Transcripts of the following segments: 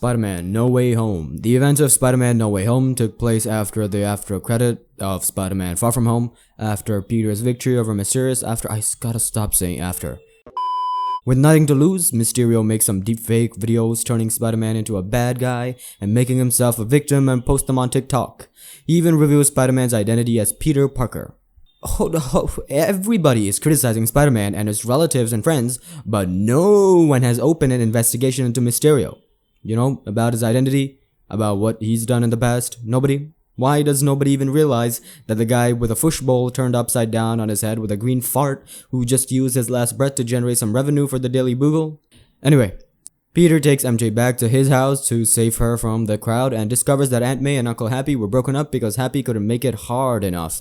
Spider-Man No Way Home. The events of Spider-Man No Way Home took place after the after credit of Spider-Man Far From Home, after Peter's victory over Mysterio, after I gotta stop saying after. With nothing to lose, Mysterio makes some deepfake videos turning Spider-Man into a bad guy and making himself a victim and posts them on TikTok. He even reveals Spider-Man's identity as Peter Parker. Everybody is criticizing Spider-Man and his relatives and friends, but no one has opened an investigation into Mysterio. You know, about his identity, about what he's done in the past. Nobody? Why does nobody even realize that the guy with a fishbowl turned upside down on his head with a green fart who just used his last breath to generate some revenue for the Daily Bugle? Anyway, Peter takes MJ back to his house to save her from the crowd and discovers that Aunt May and Uncle Happy were broken up because Happy couldn't make it hard enough.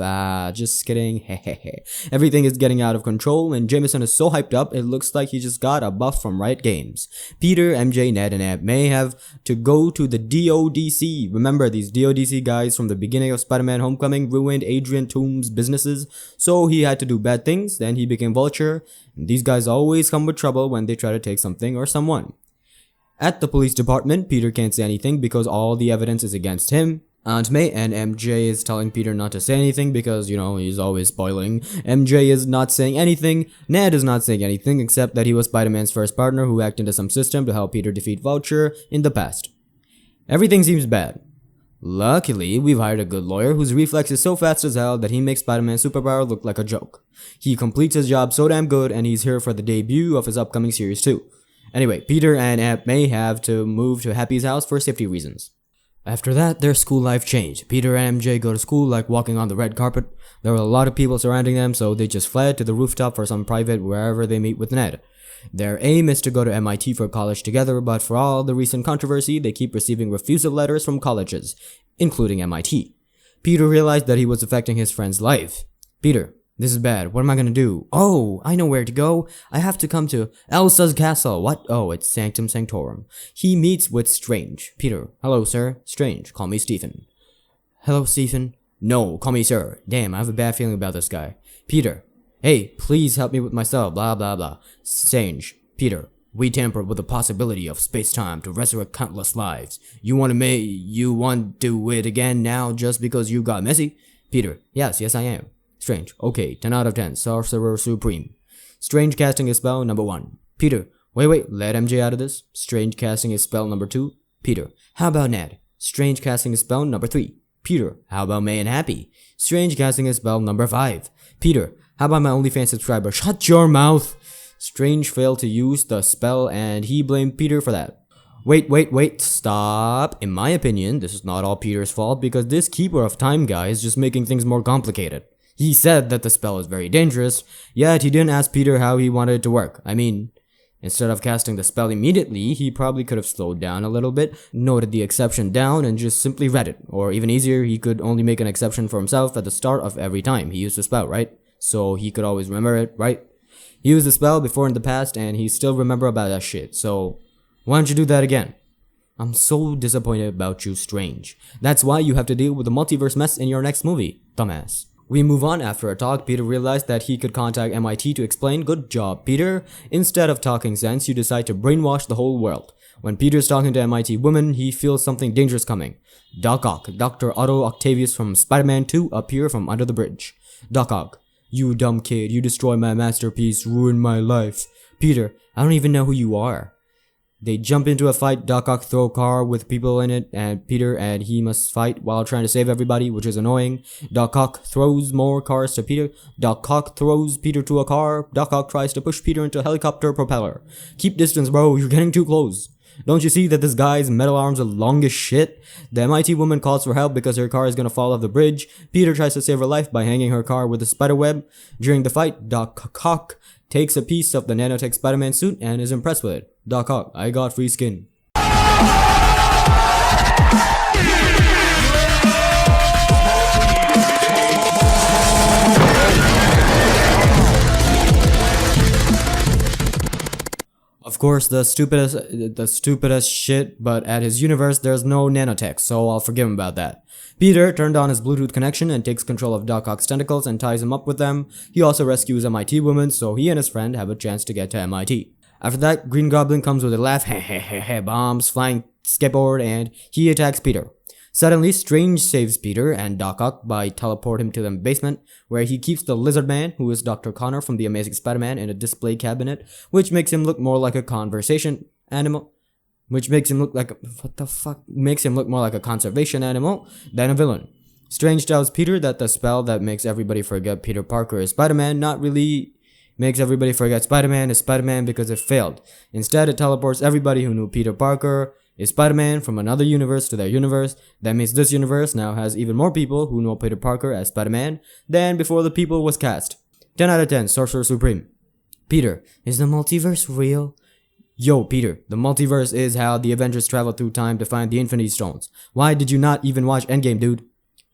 Just kidding. Hehehe. Everything is getting out of control and Jameson is so hyped up it looks like he just got a buff from Riot Games. Peter, MJ, Ned, and Aunt May have to go to the DODC. Remember, these DODC guys from the beginning of Spider-Man Homecoming ruined Adrian Toome's businesses, so he had to do bad things, then he became Vulture. And these guys always come with trouble when they try to take something or someone. At the police department, Peter can't say anything because all the evidence is against him. Aunt May and MJ is telling Peter not to say anything because, you know, he's always spoiling. MJ is not saying anything. Ned is not saying anything except that he was Spider-Man's first partner who hacked into some system to help Peter defeat Vulture in the past. Everything seems bad. Luckily, we've hired a good lawyer whose reflex is so fast as hell that he makes Spider-Man's superpower look like a joke. He completes his job so damn good and he's here for the debut of his upcoming series too. Anyway, Peter and Aunt May have to move to Happy's house for safety reasons. After that, their school life changed. Peter and MJ go to school like walking on the red carpet. There were a lot of people surrounding them, so they just fled to the rooftop for some private wherever they meet with Ned. Their aim is to go to MIT for college together, but for all the recent controversy, they keep receiving refusal letters from colleges, including MIT. Peter realized that he was affecting his friend's life. Peter, this is bad. What am I gonna do? Oh, I know where to go. I have to come to Elsa's castle. What? Oh, it's Sanctum Sanctorum. He meets with Strange. Peter. Hello, sir. Strange. Call me Stephen. Hello, Stephen. No, call me sir. Damn, I have a bad feeling about this guy. Peter. Hey, please help me with myself. Blah, blah, blah. Strange. Peter. We tampered with the possibility of space-time to resurrect countless lives. You want to do it again now just because you got messy? Peter. Yes, I am. Strange. Okay, 10 out of 10. Sorcerer Supreme. Strange casting his spell number 1. Peter. Wait, let MJ out of this. Strange casting his spell number 2. Peter. How about Ned? Strange casting his spell number 3. Peter. How about May and Happy? Strange casting his spell number 5. Peter. How about my OnlyFans subscriber? Shut your mouth! Strange failed to use the spell and he blamed Peter for that. Wait, stop. In my opinion, this is not all Peter's fault because this Keeper of Time guy is just making things more complicated. He said that the spell is very dangerous, yet he didn't ask Peter how he wanted it to work. I mean, instead of casting the spell immediately, he probably could have slowed down a little bit, noted the exception down, and just simply read it. Or even easier, he could only make an exception for himself at the start of every time he used the spell, right? So he could always remember it, right? He used the spell before in the past, and he still remember about that shit, so why don't you do that again? I'm so disappointed about you, Strange. That's why you have to deal with the multiverse mess in your next movie, dumbass. We move on. After a talk, Peter realized that he could contact MIT to explain. Good job, Peter. Instead of talking sense, you decide to brainwash the whole world. When Peter's talking to MIT women, he feels something dangerous coming. Doc Ock, Dr. Otto Octavius from Spider-Man 2 appear from under the bridge. Doc Ock, you dumb kid, you destroyed my masterpiece, ruined my life. Peter, I don't even know who you are. They jump into a fight. Doc Ock throw a car with people in it and Peter and he must fight while trying to save everybody, which is annoying. Doc Ock throws more cars to Peter. Doc Ock throws Peter to a car. Doc Ock tries to push Peter into a helicopter propeller. Keep distance, bro. You're getting too close. Don't you see that this guy's metal arms are long as shit? The MIT woman calls for help because her car is gonna fall off the bridge. Peter tries to save her life by hanging her car with a spider web. During the fight, Doc Ock takes a piece of the nanotech Spider-Man suit and is impressed with it. Doc Ock, I got free skin. Of course, the stupidest shit, but at his universe there's no nanotech, so I'll forgive him about that. Peter turned on his Bluetooth connection and takes control of Doc Ock's tentacles and ties him up with them. He also rescues MIT woman, so he and his friend have a chance to get to MIT. After that, Green Goblin comes with a laugh, bombs flying skateboard and he attacks Peter. Suddenly, Strange saves Peter and Doc Ock by teleporting him to the basement, where he keeps the Lizard Man, who is Dr. Connor from The Amazing Spider-Man, in a display cabinet, which makes him look more like a conversation animal. Which makes him look like makes him look more like a conservation animal than a villain. Strange tells Peter that the spell that makes everybody forget Peter Parker is Spider-Man not really makes everybody forget Spider-Man is Spider-Man because it failed. Instead, it teleports everybody who knew Peter Parker is Spider-Man from another universe to their universe. That means this universe now has even more people who know Peter Parker as Spider-Man than before the people was cast. 10 out of 10, Sorcerer Supreme. Peter, is the multiverse real? Yo, Peter, the multiverse is how the Avengers travel through time to find the Infinity Stones. Why did you not even watch Endgame, dude?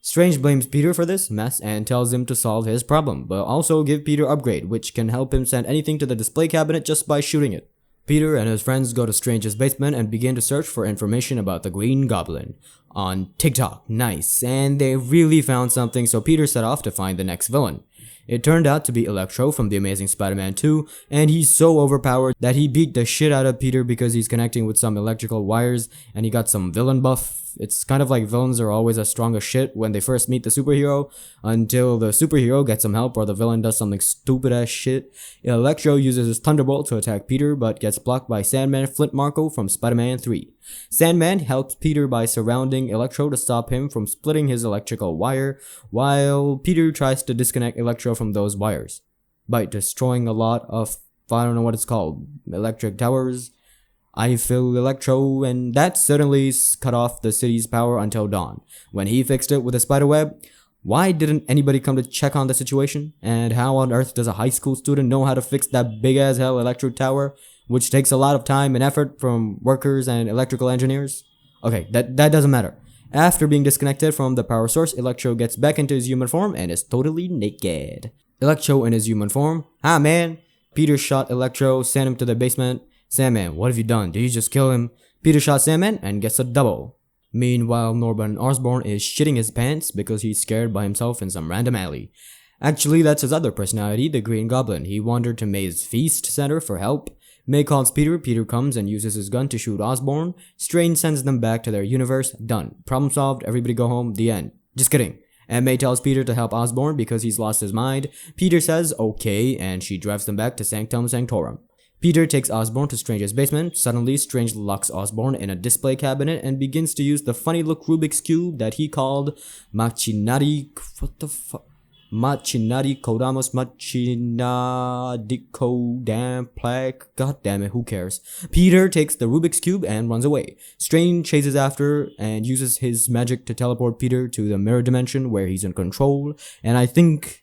Strange blames Peter for this mess and tells him to solve his problem, but also give Peter upgrade, which can help him send anything to the display cabinet just by shooting it. Peter and his friends go to Strange's basement and begin to search for information about the Green Goblin on TikTok. Nice, and they really found something, so Peter set off to find the next villain. It turned out to be Electro from The Amazing Spider-Man 2, and he's so overpowered that he beat the shit out of Peter because he's connecting with some electrical wires and he got some villain buff. It's kind of like villains are always as strong as shit when they first meet the superhero until the superhero gets some help or the villain does something stupid as shit. Electro uses his Thunderbolt to attack Peter but gets blocked by Sandman Flint Marko from Spider-Man 3. Sandman helps Peter by surrounding Electro to stop him from splitting his electrical wire, while Peter tries to disconnect Electro from those wires by destroying a lot of, I don't know what it's called, electric towers. I feel Electro, and that suddenly cut off the city's power until dawn. When he fixed it with a spiderweb, why didn't anybody come to check on the situation? And how on earth does a high school student know how to fix that big as hell electric tower, which takes a lot of time and effort from workers and electrical engineers? Okay, that doesn't matter. After being disconnected from the power source, Electro gets back into his human form and is totally naked. Electro in his human form. Ah man, Peter shot Electro, sent him to the basement. Sandman, what have you done? Did you just kill him? Peter shot Sandman and gets a double. Meanwhile, Norman Osborn is shitting his pants because he's scared by himself in some random alley. Actually, that's his other personality, the Green Goblin. He wandered to May's Feast Center for help. May calls Peter. Peter comes and uses his gun to shoot Osborn. Strange sends them back to their universe. Done. Problem solved. Everybody go home. The end. Just kidding. And May tells Peter to help Osborn because he's lost his mind. Peter says okay, and she drives them back to Sanctum Sanctorum. Peter takes Osborn to Strange's basement. Suddenly, Strange locks Osborn in a display cabinet and begins to use the funny-look Rubik's Cube that he called Machinari... What the fuck? Machinari Kodamus Machinadiko damn plaque. God damn it, who cares? Peter takes the Rubik's Cube and runs away. Strange chases after and uses his magic to teleport Peter to the mirror dimension where he's in control. And I think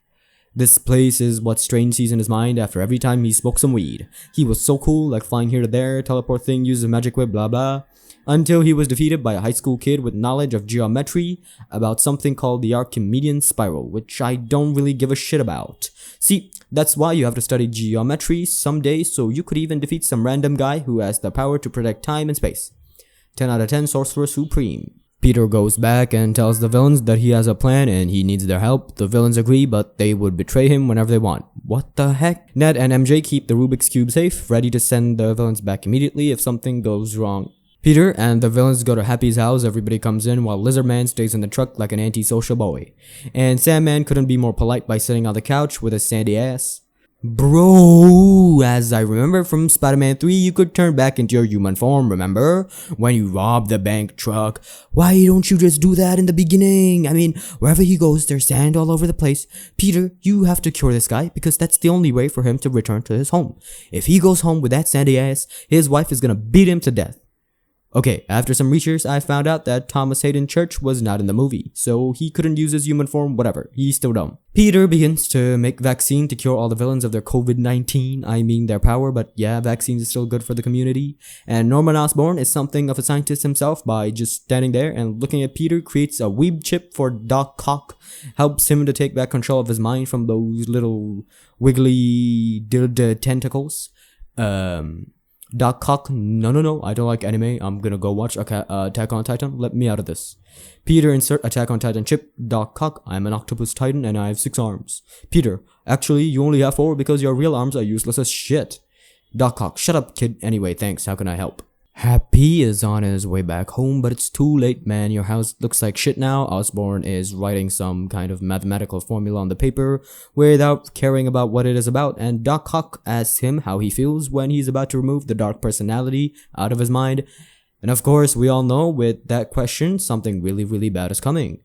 this place is what Strange sees in his mind after every time he smoked some weed. He was so cool, like flying here to there, teleport thing, uses a magic whip, blah blah. Until he was defeated by a high school kid with knowledge of geometry about something called the Archimedean spiral, which I don't really give a shit about. See, that's why you have to study geometry someday, so you could even defeat some random guy who has the power to predict time and space. 10 out of 10, Sorcerer Supreme. Peter goes back and tells the villains that he has a plan and he needs their help. The villains agree, but they would betray him whenever they want. What the heck? Ned and MJ keep the Rubik's Cube safe, ready to send the villains back immediately if something goes wrong. Peter and the villains go to Happy's house. Everybody comes in while Lizardman stays in the truck like an antisocial boy. And Sandman couldn't be more polite by sitting on the couch with his sandy ass. Bro, as I remember from Spider-Man 3, you could turn back into your human form, remember? When you robbed the bank truck. Why don't you just do that in the beginning? I mean, wherever he goes, there's sand all over the place. Peter, you have to cure this guy because that's the only way for him to return to his home. If he goes home with that sandy ass, his wife is gonna beat him to death. Okay, after some research, I found out that Thomas Hayden Church was not in the movie, so he couldn't use his human form, whatever, he's still dumb. Peter begins to make vaccine to cure all the villains of their COVID-19, I mean their power, but yeah, vaccines is still good for the community. And Norman Osborn is something of a scientist himself by just standing there and looking at Peter, creates a weeb chip for Doc Ock, helps him to take back control of his mind from those little wiggly tentacles. Doc Ock, no, I don't like anime. I'm gonna go watch Attack on Titan. Let me out of this. Peter, insert Attack on Titan chip. Doc Ock, I'm an octopus titan and I have 6 arms. Peter, actually, you only have 4 because your real arms are useless as shit. Doc Ock, shut up, kid. Anyway, thanks. How can I help? Happy is on his way back home, but it's too late, man. Your house looks like shit now. Osborn is writing some kind of mathematical formula on the paper without caring about what it is about, and Doc Ock asks him how he feels when he's about to remove the dark personality out of his mind. And of course, we all know with that question, something really, really bad is coming.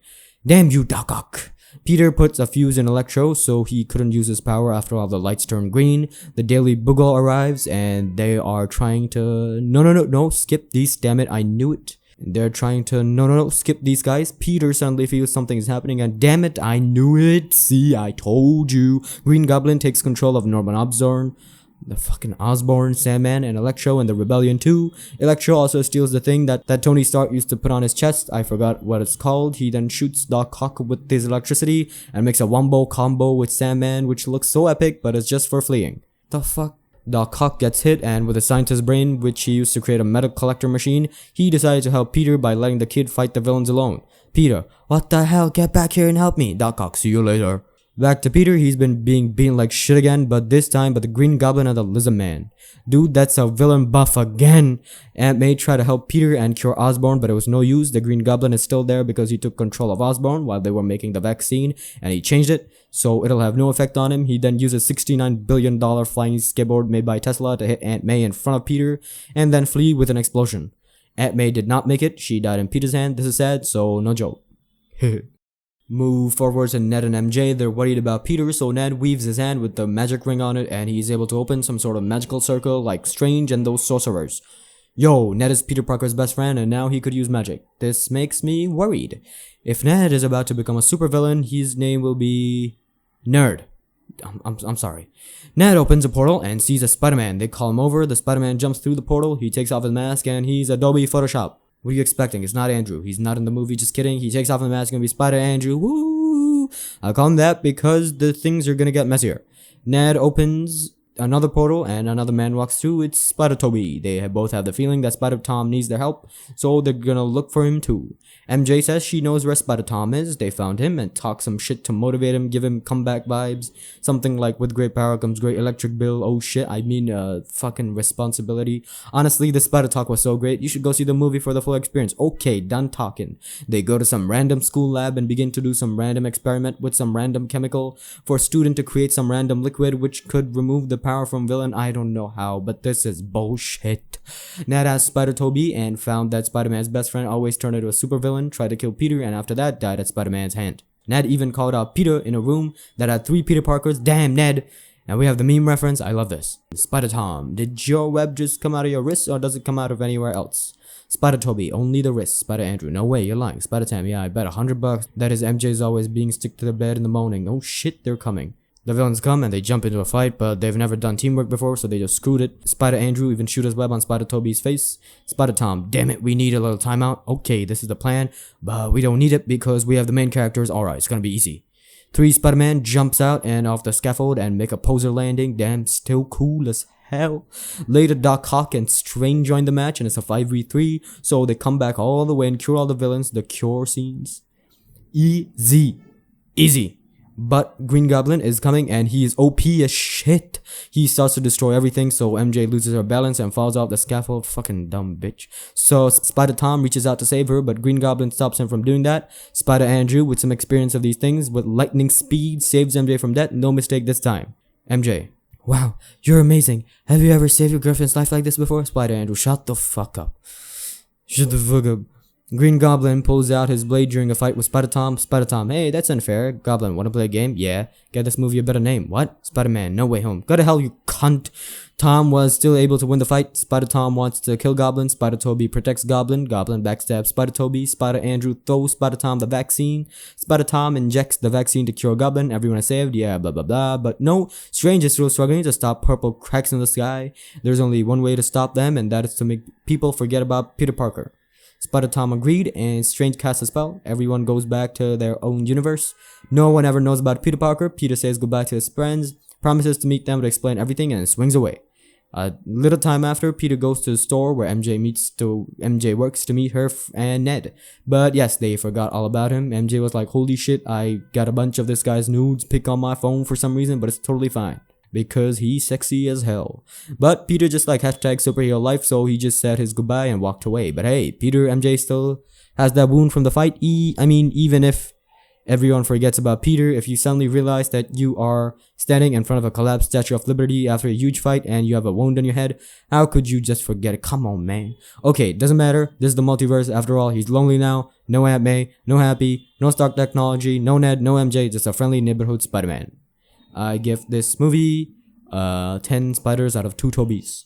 Damn you, Doc Ock! Peter puts a fuse in Electro so he couldn't use his power after all the lights turn green. The Daily Bugle arrives and they are trying to... No, skip these, damn it, I knew it. They're trying to... No, skip these guys. Peter suddenly feels something is happening and damn it, I knew it. See, I told you. Green Goblin takes control of Norman Osborn. The fucking Osborn, Sandman, and Electro and the Rebellion 2. Electro also steals the thing that Tony Stark used to put on his chest. I forgot what it's called. He then shoots Doc Ock with his electricity and makes a wombo combo with Sandman, which looks so epic, but it's just for fleeing. The fuck? Doc Ock gets hit, and with a scientist's brain, which he used to create a metal collector machine, he decided to help Peter by letting the kid fight the villains alone. Peter, what the hell? Get back here and help me. Doc Ock, see you later. Back to Peter, he's been being beaten like shit again, but this time by the Green Goblin and the Lizard Man. Dude, that's a villain buff again. Aunt May tried to help Peter and cure Osborn, but it was no use. The Green Goblin is still there because he took control of Osborn while they were making the vaccine, and he changed it, so it'll have no effect on him. He then uses $69 billion flying skateboard made by Tesla to hit Aunt May in front of Peter, and then flee with an explosion. Aunt May did not make it. She died in Peter's hand. This is sad, so no joke. Move forwards and Ned and MJ, they're worried about Peter, so Ned weaves his hand with the magic ring on it and he's able to open some sort of magical circle like Strange and those sorcerers. Yo, Ned is Peter Parker's best friend and now he could use magic. This makes me worried. If Ned is about to become a supervillain, his name will be... Nerd. I'm sorry. Ned opens a portal and sees a Spider-Man. They call him over, the Spider-Man jumps through the portal, he takes off his mask and he's Adobe Photoshop. What are you expecting? It's not Andrew. He's not in the movie, just kidding. He takes off the mask, gonna be Spider Andrew. Woo! I'll call him that because the things are gonna get messier. Ned opens another portal and another man walks through. It's Spider Toby. They both have the feeling that Spider Tom needs their help, so they're gonna look for him too. MJ says she knows where Spider Tom is. They found him and talk some shit to motivate him, give him comeback vibes. Something like, with great power comes great electric bill. Oh shit, I mean fucking responsibility. Honestly, the Spider talk was so great. You should go see the movie for the full experience. Okay, done talking. They go to some random school lab and begin to do some random experiment with some random chemical for a student to create some random liquid which could remove the power from villain. I don't know how, but this is bullshit. Ned asked Spider Toby and found that Spider-Man's best friend always turned into a supervillain, tried to kill Peter, and after that died at Spider-Man's hand. Ned even called out Peter in a room that had 3 Peter Parkers. Damn, Ned! And we have the meme reference. I love this. Spider Tom, did your web just come out of your wrist or does it come out of anywhere else? Spider Toby, only the wrist. Spider Andrew, no way, you're lying. Spider Tam, yeah, I bet $100 that is MJ's always being stick to the bed in the morning. Oh shit, they're coming. The villains come and they jump into a fight, but they've never done teamwork before, so they just screwed it. Spider Andrew even shoot his web on Spider Toby's face. Spider Tom, damn it, we need a little timeout. Okay, this is the plan, but we don't need it because we have the main characters. Alright, it's gonna be easy. 3 Spider-Man jumps out and off the scaffold and make a poser landing. Damn, still cool as hell. Later, Doc Ock and Strange join the match and it's a 5v3, so they come back all the way and cure all the villains. The cure scenes. Easy. But Green Goblin is coming and he is OP as shit. He starts to destroy everything, so MJ loses her balance and falls off the scaffold. Fucking dumb bitch. So Spider Tom reaches out to save her, but Green Goblin stops him from doing that. Spider Andrew, with some experience of these things, with lightning speed, saves MJ from death. No mistake this time. MJ, wow, you're amazing. Have you ever saved your girlfriend's life like this before? Spider Andrew, shut the fuck up. Shut the fuck up. Green Goblin pulls out his blade during a fight with Spider Tom. Spider Tom, hey, that's unfair. Goblin, wanna play a game? Yeah. Get this movie a better name. What? Spider-Man, No Way Home. Go to hell, you cunt. Tom was still able to win the fight. Spider Tom wants to kill Goblin. Spider Toby protects Goblin. Goblin backstabs Spider Toby. Spider Andrew throws Spider Tom the vaccine. Spider Tom injects the vaccine to cure Goblin. Everyone is saved. Yeah, blah blah blah. But no, Strange is still struggling to stop purple cracks in the sky. There's only one way to stop them, and that is to make people forget about Peter Parker. Spider Tom agreed, and Strange casts a spell. Everyone goes back to their own universe. No one ever knows about Peter Parker. Peter says goodbye to his friends, promises to meet them to explain everything, and swings away. A little time after, Peter goes to the store where MJ works to meet her and Ned. But yes, they forgot all about him. MJ was like, holy shit, I got a bunch of this guy's nudes pic on my phone for some reason, but it's totally fine. because he's sexy as hell. But Peter just like hashtag superhero life, so he just said his goodbye and walked away. But hey, Peter MJ still has that wound from the fight. Even if everyone forgets about Peter, if you suddenly realize that you are standing in front of a collapsed Statue of Liberty after a huge fight and you have a wound on your head, how could you just forget it? Come on, man. Okay, doesn't matter. This is the multiverse. After all, he's lonely now. No Aunt May, no Happy, no Stark Technology, no Ned, no MJ, just a friendly neighborhood Spider-Man. I give this movie 10 spiders out of 2 Tobies.